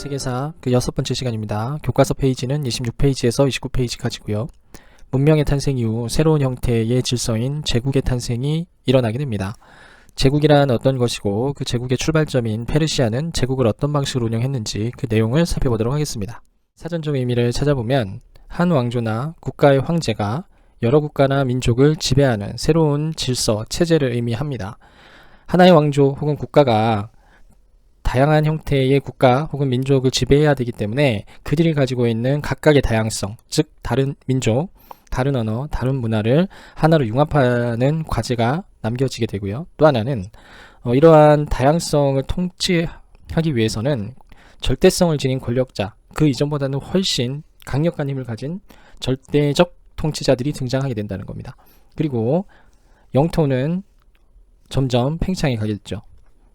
세계사 그 6번째 시간입니다. 교과서 페이지는 26페이지에서 29페이지까지고요. 문명의 탄생 이후 새로운 형태의 질서인 제국의 탄생이 일어나게 됩니다. 제국이란 어떤 것이고 그 제국의 출발점인 페르시아는 제국을 어떤 방식으로 운영했는지 그 내용을 살펴보도록 하겠습니다. 사전적 의미를 찾아보면 한 왕조나 국가의 황제가 여러 국가나 민족을 지배하는 새로운 질서, 체제를 의미합니다. 하나의 왕조 혹은 국가가 다양한 형태의 국가 혹은 민족을 지배해야 되기 때문에 그들이 가지고 있는 각각의 다양성, 즉 다른 민족, 다른 언어, 다른 문화를 하나로 융합하는 과제가 남겨지게 되고요. 또 하나는 이러한 다양성을 통치하기 위해서는 절대성을 지닌 권력자, 그 이전보다는 훨씬 강력한 힘을 가진 절대적 통치자들이 등장하게 된다는 겁니다. 그리고 영토는 점점 팽창해 가겠죠.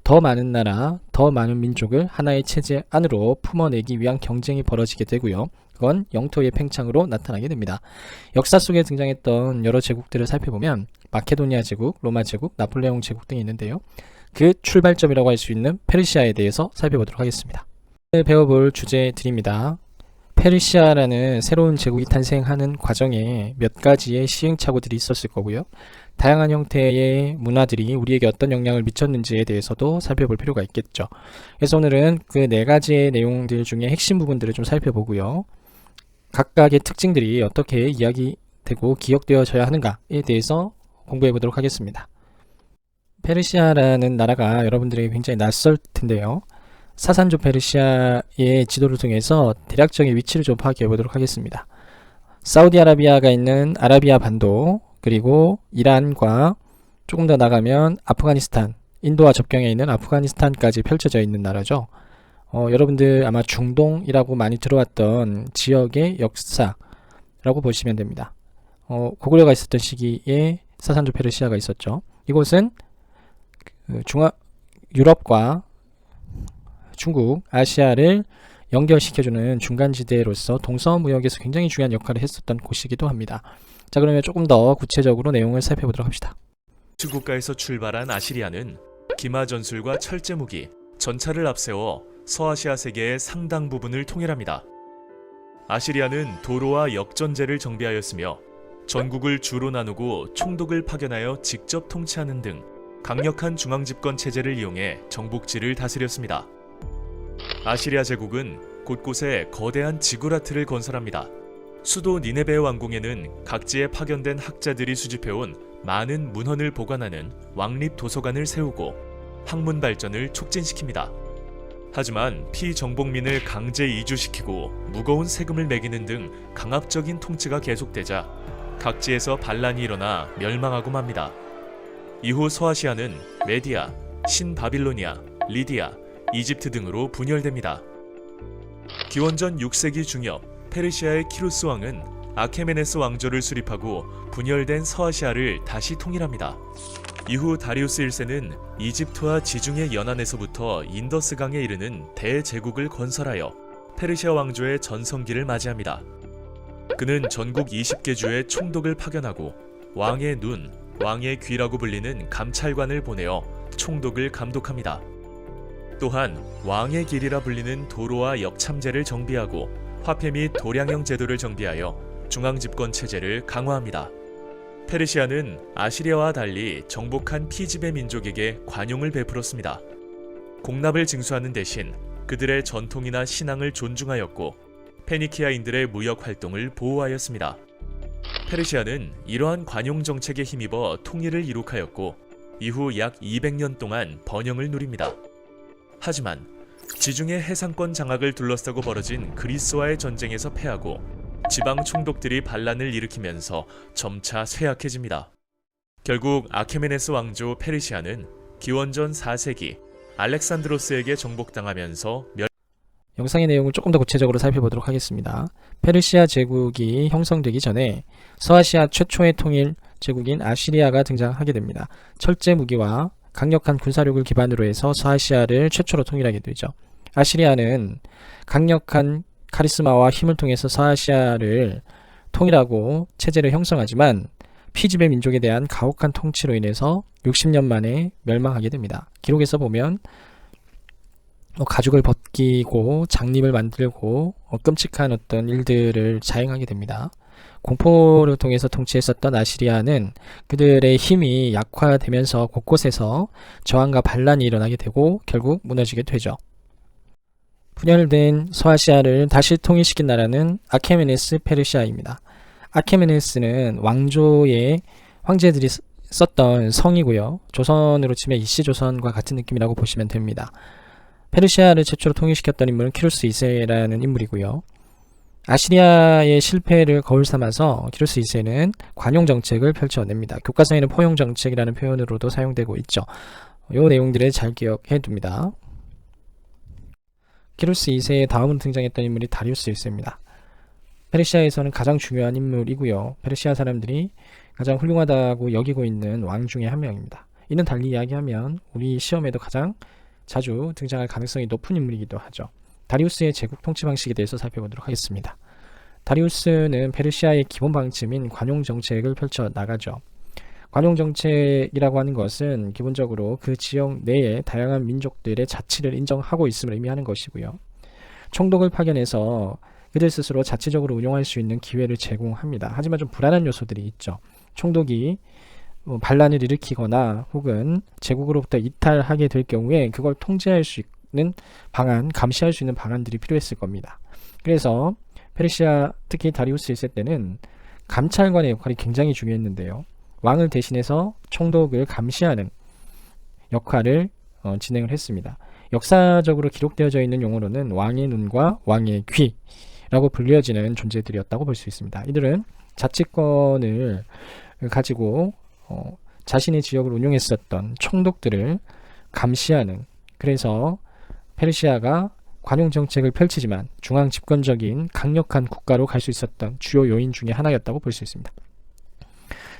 더 많은 나라, 더 많은 민족을 하나의 체제 안으로 품어내기 위한 경쟁이 벌어지게 되고요. 그건 영토의 팽창으로 나타나게 됩니다. 역사 속에 등장했던 여러 제국들을 살펴보면 마케도니아 제국, 로마 제국, 나폴레옹 제국 등이 있는데요. 그 출발점이라고 할 수 있는 페르시아에 대해서 살펴보도록 하겠습니다. 오늘 배워볼 주제들입니다. 페르시아라는 새로운 제국이 탄생하는 과정에 몇 가지의 시행착오들이 있었을 거고요. 다양한 형태의 문화들이 우리에게 어떤 영향을 미쳤는지에 대해서도 살펴볼 필요가 있겠죠. 그래서 오늘은 그 4가지의 내용들 중에 핵심 부분들을 좀 살펴보고요. 각각의 특징들이 어떻게 이야기되고 기억되어져야 하는가에 대해서 공부해 보도록 하겠습니다. 페르시아라는 나라가 여러분들에게 굉장히 낯설 텐데요. 사산조 페르시아의 지도를 통해서 대략적인 위치를 좀 파악해 보도록 하겠습니다. 사우디아라비아가 있는 아라비아 반도, 그리고 이란과 조금 더 나가면 아프가니스탄, 인도와 접경에 있는 아프가니스탄까지 펼쳐져 있는 나라죠. 여러분들 아마 중동이라고 많이 들어왔던 지역의 역사라고 보시면 됩니다. 고구려가 있었던 시기에 사산조 페르시아가 있었죠. 이곳은 유럽과 중국, 아시아를 연결시켜주는 중간지대로서 동서무역에서 굉장히 중요한 역할을 했었던 곳이기도 합니다. 자, 그러면 조금 더 구체적으로 내용을 살펴보도록 합시다. 주국가에서 출발한 아시리아는 기마 전술과 철제 무기, 전차를 앞세워 서아시아 세계의 상당 부분을 통일합니다. 아시리아는 도로와 역전제를 정비하였으며 전국을 주로 나누고 총독을 파견하여 직접 통치하는 등 강력한 중앙집권 체제를 이용해 정복지를 다스렸습니다. 아시리아 제국은 곳곳에 거대한 지구라트를 건설합니다. 수도 니네베 왕궁에는 각지에 파견된 학자들이 수집해온 많은 문헌을 보관하는 왕립 도서관을 세우고 학문 발전을 촉진시킵니다. 하지만 피정복민을 강제 이주시키고 무거운 세금을 매기는 등 강압적인 통치가 계속되자 각지에서 반란이 일어나 멸망하고 맙니다. 이후 서아시아는 메디아, 신바빌로니아, 리디아, 이집트 등으로 분열됩니다. 기원전 6세기 중엽 페르시아의 키루스 왕은 아케메네스 왕조를 수립하고 분열된 서아시아를 다시 통일합니다. 이후 다리우스 1세는 이집트와 지중해 연안에서부터 인더스강에 이르는 대제국을 건설하여 페르시아 왕조의 전성기를 맞이합니다. 그는 전국 20개 주에 총독을 파견하고 왕의 눈, 왕의 귀라고 불리는 감찰관을 보내어 총독을 감독합니다. 또한 왕의 길이라 불리는 도로와 역참제를 정비하고 화폐 및 도량형 제도를 정비하여 중앙집권 체제를 강화합니다. 페르시아는 아시리아와 달리 정복한 피지배 민족에게 관용을 베풀었습니다. 공납을 징수하는 대신 그들의 전통이나 신앙을 존중하였고 페니키아인들의 무역 활동을 보호하였습니다. 페르시아는 이러한 관용 정책에 힘입어 통일을 이룩하였고 이후 약 200년 동안 번영을 누립니다. 하지만 지중해 해상권 장악을 둘러싸고 벌어진 그리스와의 전쟁에서 패하고 지방 총독들이 반란을 일으키면서 점차 쇠약해집니다. 결국 아케메네스 왕조 페르시아는 기원전 4세기 알렉산드로스에게 정복당하면서 영상의 내용을 조금 더 구체적으로 살펴보도록 하겠습니다. 페르시아 제국이 형성되기 전에 서아시아 최초의 통일 제국인 아시리아가 등장하게 됩니다. 철제 무기와 강력한 군사력을 기반으로 해서 서아시아를 최초로 통일하게 되죠. 아시리아는 강력한 카리스마와 힘을 통해서 서아시아를 통일하고 체제를 형성하지만 피지배 민족에 대한 가혹한 통치로 인해서 60년 만에 멸망하게 됩니다. 기록에서 보면 가죽을 벗기 쫓기고 장립을 만들고 끔찍한 어떤 일들을 자행하게 됩니다. 공포를 통해서 통치했었던 아시리아는 그들의 힘이 약화되면서 곳곳에서 저항과 반란이 일어나게 되고 결국 무너지게 되죠. 분열된 서아시아를 다시 통일시킨 나라는 아케메네스 페르시아입니다. 아케메네스는 왕조의 황제들이 썼던 성이고요. 조선으로 치면 이씨조선과 같은 느낌이라고 보시면 됩니다. 페르시아를 최초로 통일시켰던 인물은 키루스 2세라는 인물이고요. 아시리아의 실패를 거울 삼아서 키루스 2세는 관용정책을 펼쳐냅니다. 교과서에는 포용정책이라는 표현으로도 사용되고 있죠. 이 내용들을 잘 기억해 둡니다. 키루스 2세의 다음으로 등장했던 인물이 다리우스 1세입니다. 페르시아에서는 가장 중요한 인물이고요. 페르시아 사람들이 가장 훌륭하다고 여기고 있는 왕 중에 한 명입니다. 이는 달리 이야기하면 우리 시험에도 가장 자주 등장할 가능성이 높은 인물이기도 하죠. 다리우스의 제국 통치 방식에 대해서 살펴보도록 하겠습니다. 다리우스는 페르시아의 기본 방침인 관용정책을 펼쳐 나가죠. 관용정책이라고 하는 것은 기본적으로 그 지역 내에 다양한 민족들의 자치를 인정하고 있음을 의미하는 것이고요. 총독을 파견해서 그들 스스로 자치적으로 운영할 수 있는 기회를 제공합니다. 하지만 좀 불안한 요소들이 있죠. 총독이 반란을 일으키거나 혹은 제국으로부터 이탈하게 될 경우에 그걸 통제할 수 있는 방안, 감시할 수 있는 방안들이 필요했을 겁니다. 그래서 페르시아, 특히 다리우스 1세 때는 감찰관의 역할이 굉장히 중요했는데요. 왕을 대신해서 총독을 감시하는 역할을 진행을 했습니다. 역사적으로 기록되어져 있는 용어로는 왕의 눈과 왕의 귀라고 불려지는 존재들이었다고 볼 수 있습니다. 이들은 자치권을 가지고 자신의 지역을 운영했었던 총독들을 감시하는, 그래서 페르시아가 관용정책을 펼치지만 중앙 집권적인 강력한 국가로 갈 수 있었던 주요 요인 중에 하나였다고 볼 수 있습니다.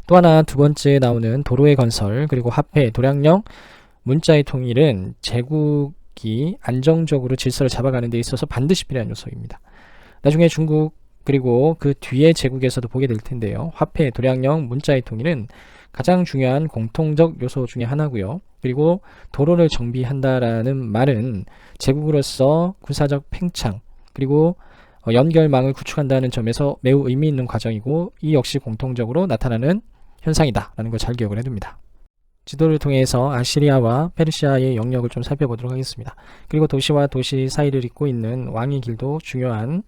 또 하나 두 번째 나오는 도로의 건설, 그리고 화폐, 도량령, 문자의 통일은 제국이 안정적으로 질서를 잡아가는 데 있어서 반드시 필요한 요소입니다. 나중에 중국 그리고 그 뒤에 제국에서도 보게 될 텐데요. 화폐, 도량령, 문자의 통일은 가장 중요한 공통적 요소 중에 하나고요. 그리고 도로를 정비한다라는 말은 제국으로서 군사적 팽창 그리고 연결망을 구축한다는 점에서 매우 의미 있는 과정이고, 이 역시 공통적으로 나타나는 현상이다라는 걸 잘 기억을 해둡니다. 지도를 통해서 아시리아와 페르시아의 영역을 좀 살펴보도록 하겠습니다. 그리고 도시와 도시 사이를 잇고 있는 왕의 길도 중요한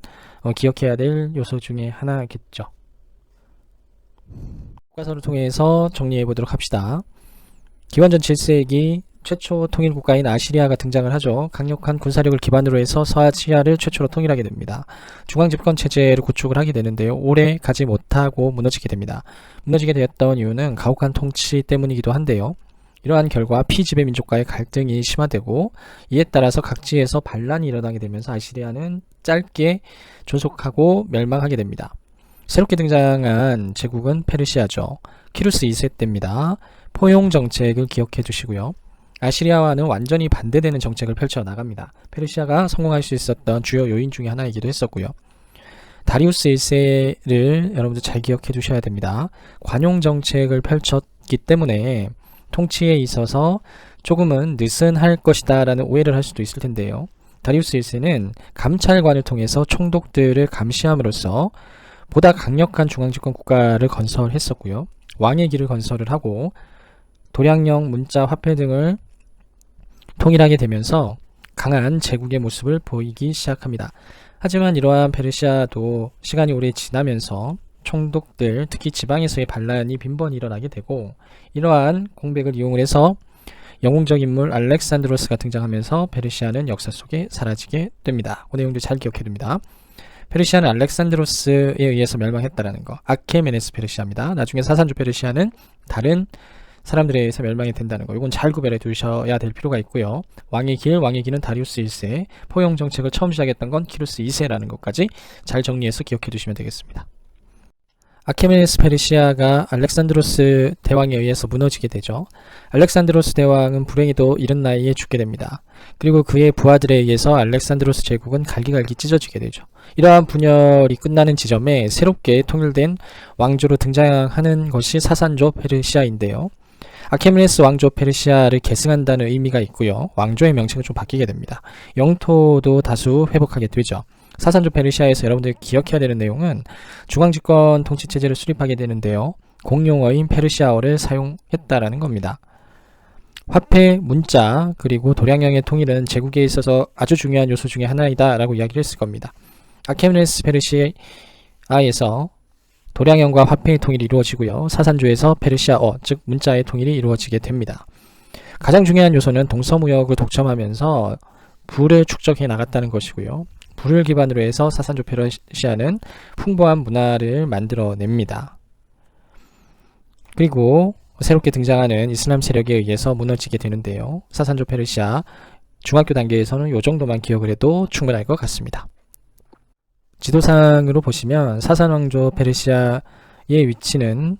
기억해야 될 요소 중에 하나겠죠. 교과서를 통해서 정리해 보도록 합시다. 기원전 7세기 최초 통일 국가인 아시리아가 등장을 하죠. 강력한 군사력을 기반으로 해서 서아시아를 최초로 통일하게 됩니다. 중앙 집권 체제를 구축을 하게 되는데요. 오래 가지 못하고 무너지게 됩니다. 무너지게 되었던 이유는 가혹한 통치 때문이기도 한데요. 이러한 결과 피지배 민족과의 갈등이 심화되고, 이에 따라서 각지에서 반란이 일어나게 되면서 아시리아는 짧게 존속하고 멸망하게 됩니다. 새롭게 등장한 제국은 페르시아죠. 키루스 2세 때입니다. 포용 정책을 기억해 두시고요. 아시리아와는 완전히 반대되는 정책을 펼쳐 나갑니다. 페르시아가 성공할 수 있었던 주요 요인 중에 하나이기도 했었고요. 다리우스 1세를 여러분들 잘 기억해 두셔야 됩니다. 관용 정책을 펼쳤기 때문에 통치에 있어서 조금은 느슨할 것이다 라는 오해를 할 수도 있을 텐데요. 다리우스 1세는 감찰관을 통해서 총독들을 감시함으로써 보다 강력한 중앙집권 국가를 건설했었고요. 왕의 길을 건설을 하고 도량령, 문자, 화폐 등을 통일하게 되면서 강한 제국의 모습을 보이기 시작합니다. 하지만 이러한 페르시아도 시간이 오래 지나면서 총독들, 특히 지방에서의 반란이 빈번히 일어나게 되고, 이러한 공백을 이용을 해서 영웅적 인물 알렉산드로스가 등장하면서 페르시아는 역사 속에 사라지게 됩니다. 그 내용도 잘 기억해 둡니다. 페르시아는 알렉산드로스에 의해서 멸망했다라는 거. 아케메네스 페르시아입니다. 나중에 사산조 페르시아는 다른 사람들에 의해서 멸망이 된다는 거. 이건 잘 구별해 두셔야 될 필요가 있고요. 왕의 길은 다리우스 1세, 포용 정책을 처음 시작했던 건 키루스 2세라는 것까지 잘 정리해서 기억해 두시면 되겠습니다. 아케메네스 페르시아가 알렉산드로스 대왕에 의해서 무너지게 되죠. 알렉산드로스 대왕은 불행히도 이른 나이에 죽게 됩니다. 그리고 그의 부하들에 의해서 알렉산드로스 제국은 갈기갈기 찢어지게 되죠. 이러한 분열이 끝나는 지점에 새롭게 통일된 왕조로 등장하는 것이 사산조 페르시아인데요. 아케메네스 왕조 페르시아를 계승한다는 의미가 있고요. 왕조의 명칭은 좀 바뀌게 됩니다. 영토도 다수 회복하게 되죠. 사산조 페르시아에서 여러분들이 기억해야 되는 내용은 중앙집권 통치체제를 수립하게 되는데요. 공용어인 페르시아어를 사용했다라는 겁니다. 화폐, 문자, 그리고 도량형의 통일은 제국에 있어서 아주 중요한 요소 중에 하나이다 라고 이야기를 했을 겁니다. 아케메네스 페르시아에서 도량형과 화폐의 통일이 이루어지고요. 사산조에서 페르시아어, 즉 문자의 통일이 이루어지게 됩니다. 가장 중요한 요소는 동서무역을 독점하면서 부를 축적해 나갔다는 것이고요. 부를 기반으로 해서 사산조 페르시아는 풍부한 문화를 만들어냅니다. 그리고 새롭게 등장하는 이슬람 세력에 의해서 무너지게 되는데요. 사산조 페르시아 중학교 단계에서는 이 정도만 기억을 해도 충분할 것 같습니다. 지도상으로 보시면 사산왕조 페르시아의 위치는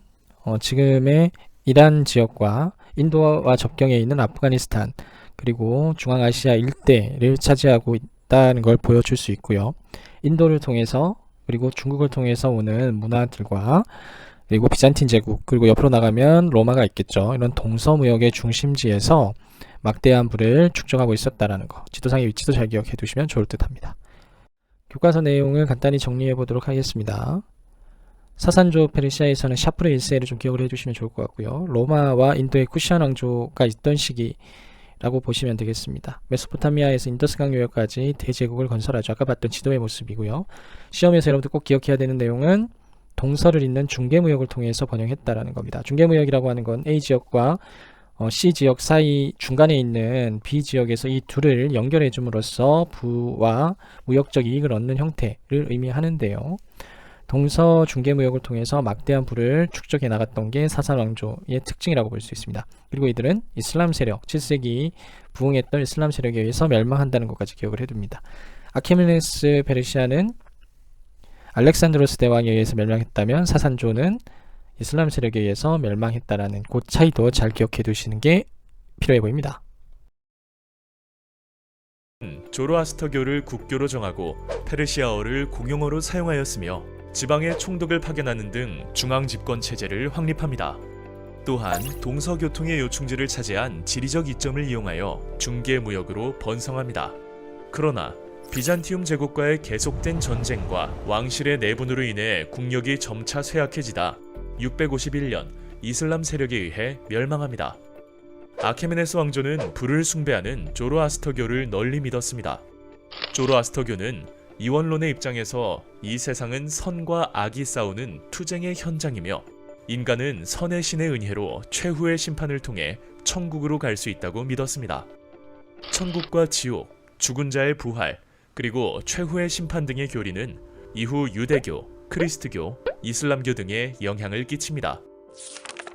지금의 이란 지역과 인도와 접경에 있는 아프가니스탄 그리고 중앙아시아 일대를 차지하고 있다는 걸 보여줄 수 있고요. 인도를 통해서 그리고 중국을 통해서 오는 문화들과 그리고 비잔틴 제국 그리고 옆으로 나가면 로마가 있겠죠. 이런 동서무역의 중심지에서 막대한 부를 축적하고 있었다라는 거. 지도상의 위치도 잘 기억해 두시면 좋을 듯 합니다. 교과서 내용을 간단히 정리해 보도록 하겠습니다. 사산조 페르시아에서는 샤프르 1세를 좀 기억을 해주시면 좋을 것 같고요. 로마와 인도의 쿠시안 왕조가 있던 시기라고 보시면 되겠습니다. 메소포타미아에서 인더스강 요역까지 대제국을 건설하죠. 아까 봤던 지도의 모습이고요. 시험에서 여러분들 꼭 기억해야 되는 내용은 동서를 잇는 중개무역을 통해서 번영했다라는 겁니다. 중개무역이라고 하는 건 A 지역과 C 지역 사이 중간에 있는 B 지역에서 이 둘을 연결해 줌으로써 부와 무역적 이익을 얻는 형태를 의미하는데요. 동서 중개무역을 통해서 막대한 부를 축적해 나갔던 게 사산왕조의 특징이라고 볼 수 있습니다. 그리고 이들은 이슬람 세력, 7세기 부흥했던 이슬람 세력에 의해서 멸망한다는 것까지 기억을 해둡니다. 아케메네스 페르시아는 알렉산드로스 대왕에 의해서 멸망했다면 사산조는 이슬람 세력에 의해서 멸망했다라는 그 차이도 잘 기억해 두시는 게 필요해 보입니다. 조로아스터교를 국교로 정하고 페르시아어를 공용어로 사용하였으며 지방의 총독을 파견하는 등 중앙 집권 체제를 확립합니다. 또한 동서교통의 요충지를 차지한 지리적 이점을 이용하여 중개무역으로 번성합니다. 그러나 비잔티움 제국과의 계속된 전쟁과 왕실의 내분으로 인해 국력이 점차 쇠약해지다 651년 이슬람 세력에 의해 멸망합니다. 아케메네스 왕조는 불을 숭배하는 조로아스터교를 널리 믿었습니다. 조로아스터교는 이원론의 입장에서 이 세상은 선과 악이 싸우는 투쟁의 현장이며 인간은 선의 신의 은혜로 최후의 심판을 통해 천국으로 갈 수 있다고 믿었습니다. 천국과 지옥, 죽은 자의 부활, 그리고 최후의 심판 등의 교리는 이후 유대교, 크리스트교, 이슬람교 등에 영향을 끼칩니다.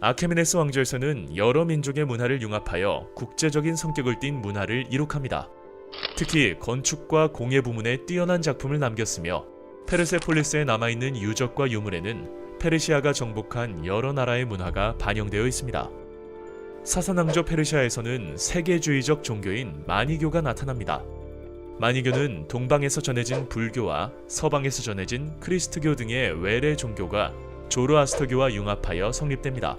아케메네스 왕조에서는 여러 민족의 문화를 융합하여 국제적인 성격을 띤 문화를 이룩합니다. 특히 건축과 공예 부문에 뛰어난 작품을 남겼으며 페르세폴리스에 남아있는 유적과 유물에는 페르시아가 정복한 여러 나라의 문화가 반영되어 있습니다. 사산왕조 페르시아에서는 세계주의적 종교인 마니교가 나타납니다. 마니교는 동방에서 전해진 불교와 서방에서 전해진 크리스트교 등의 외래 종교가 조로아스터교와 융합하여 성립됩니다.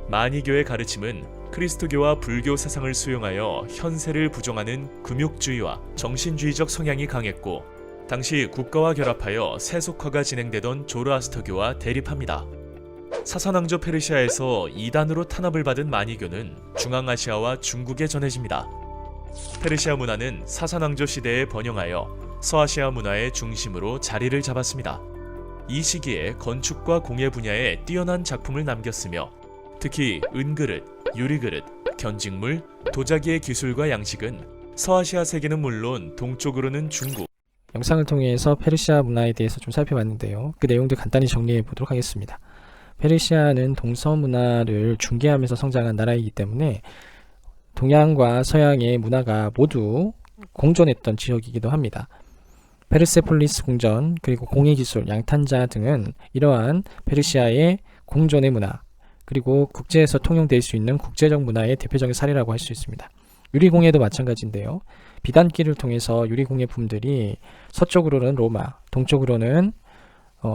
마니교의 가르침은 크리스트교와 불교 사상을 수용하여 현세를 부정하는 금욕주의와 정신주의적 성향이 강했고 당시 국가와 결합하여 세속화가 진행되던 조로아스터교와 대립합니다. 사산왕조 페르시아에서 이단으로 탄압을 받은 마니교는 중앙아시아와 중국에 전해집니다. 페르시아 문화는 사산왕조 시대에 번영하여 서아시아 문화의 중심으로 자리를 잡았습니다. 이 시기에 건축과 공예 분야에 뛰어난 작품을 남겼으며 특히 은그릇, 유리그릇, 견직물, 도자기의 기술과 양식은 서아시아 세계는 물론 동쪽으로는 중국, 영상을 통해서 페르시아 문화에 대해서 좀 살펴봤는데요. 그 내용들 간단히 정리해 보도록 하겠습니다. 페르시아는 동서 문화를 중개하면서 성장한 나라이기 때문에 동양과 서양의 문화가 모두 공존했던 지역이기도 합니다. 페르세폴리스 궁전, 그리고 공예기술, 양탄자 등은 이러한 페르시아의 공존의 문화, 그리고 국제에서 통용될 수 있는 국제적 문화의 대표적인 사례라고 할 수 있습니다. 유리공예도 마찬가지인데요. 비단길을 통해서 유리공예품들이 서쪽으로는 로마, 동쪽으로는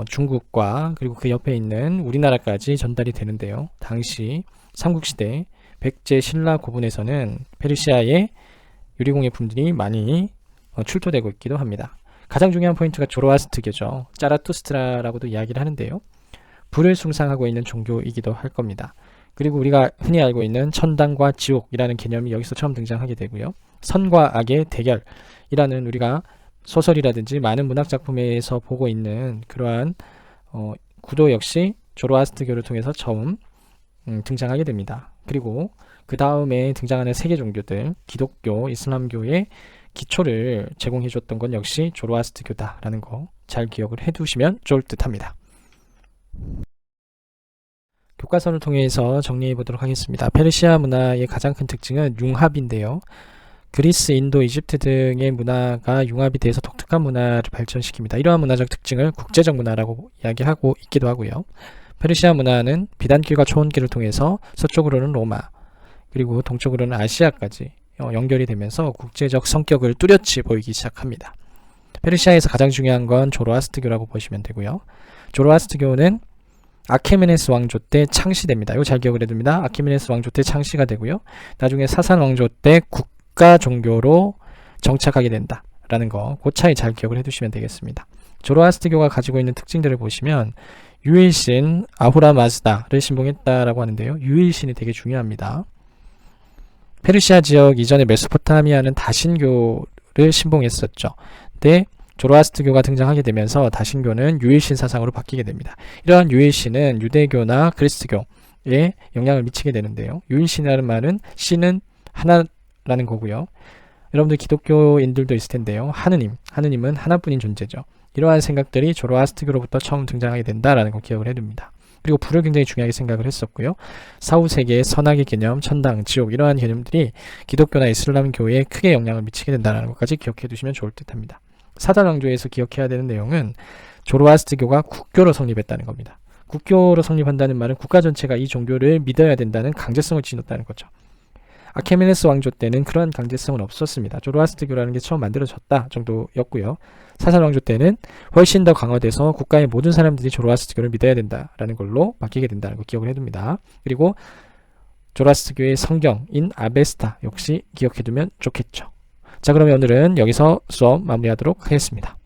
중국과 그리고 그 옆에 있는 우리나라까지 전달이 되는데요. 당시 삼국시대 백제 신라 고분에서는 페르시아의 유리공예품들이 많이 출토되고 있기도 합니다. 가장 중요한 포인트가 조로아스트교죠. 짜라투스트라라고도 이야기를 하는데요. 불을 숭상하고 있는 종교이기도 할 겁니다. 그리고 우리가 흔히 알고 있는 천당과 지옥이라는 개념이 여기서 처음 등장하게 되고요. 선과 악의 대결이라는 우리가 소설이라든지 많은 문학 작품에서 보고 있는 그러한 구도 역시 조로아스트교를 통해서 처음 등장하게 됩니다. 그리고 그 다음에 등장하는 세계 종교들, 기독교, 이슬람교의 기초를 제공해 줬던 건 역시 조로아스트교다라는 거 잘 기억을 해두시면 좋을 듯 합니다. 교과서를 통해서 정리해 보도록 하겠습니다. 페르시아 문화의 가장 큰 특징은 융합인데요. 그리스, 인도, 이집트 등의 문화가 융합이 돼서 독특한 문화를 발전시킵니다. 이러한 문화적 특징을 국제적 문화라고 이야기하고 있기도 하고요. 페르시아 문화는 비단길과 초원길을 통해서 서쪽으로는 로마, 그리고 동쪽으로는 아시아까지 연결이 되면서 국제적 성격을 뚜렷이 보이기 시작합니다. 페르시아에서 가장 중요한 건 조로아스트교라고 보시면 되고요. 조로아스트교는 아케메네스 왕조 때 창시됩니다. 이거 잘 기억을 해둡니다. 아케메네스 왕조 때 창시가 되고요. 나중에 사산 왕조 때 국가 종교로 정착하게 된다라는 거, 그 차이 잘 기억을 해두시면 되겠습니다. 조로아스트교가 가지고 있는 특징들을 보시면 유일신 아후라 마즈다를 신봉했다라고 하는데요. 유일신이 되게 중요합니다. 페르시아 지역 이전에 메소포타미아는 다신교를 신봉했었죠. 근데 조로아스트교가 등장하게 되면서 다신교는 유일신 사상으로 바뀌게 됩니다. 이러한 유일신은 유대교나 그리스도교에 영향을 미치게 되는데요. 유일신이라는 말은 신은 하나라는 거고요. 여러분들 기독교인들도 있을 텐데요. 하느님은 하나뿐인 존재죠. 이러한 생각들이 조로아스트교로부터 처음 등장하게 된다라는 거 기억을 해둡니다. 그리고 불을 굉장히 중요하게 생각을 했었고요. 사후세계의 선악의 개념, 천당, 지옥 이러한 개념들이 기독교나 이슬람교에 크게 영향을 미치게 된다는 것까지 기억해 두시면 좋을 듯합니다. 사단왕조에서 기억해야 되는 내용은 조로아스트교가 국교로 성립했다는 겁니다. 국교로 성립한다는 말은 국가 전체가 이 종교를 믿어야 된다는 강제성을 지녔다는 거죠. 아케메네스 왕조 때는 그러한 강제성은 없었습니다. 조로아스트교라는 게 처음 만들어졌다 정도였고요. 사산 왕조 때는 훨씬 더 강화돼서 국가의 모든 사람들이 조로아스트교를 믿어야 된다라는 걸로 바뀌게 된다는 거 기억을 해둡니다. 그리고 조로아스트교의 성경인 아베스타 역시 기억해두면 좋겠죠. 자, 그러면 오늘은 여기서 수업 마무리하도록 하겠습니다.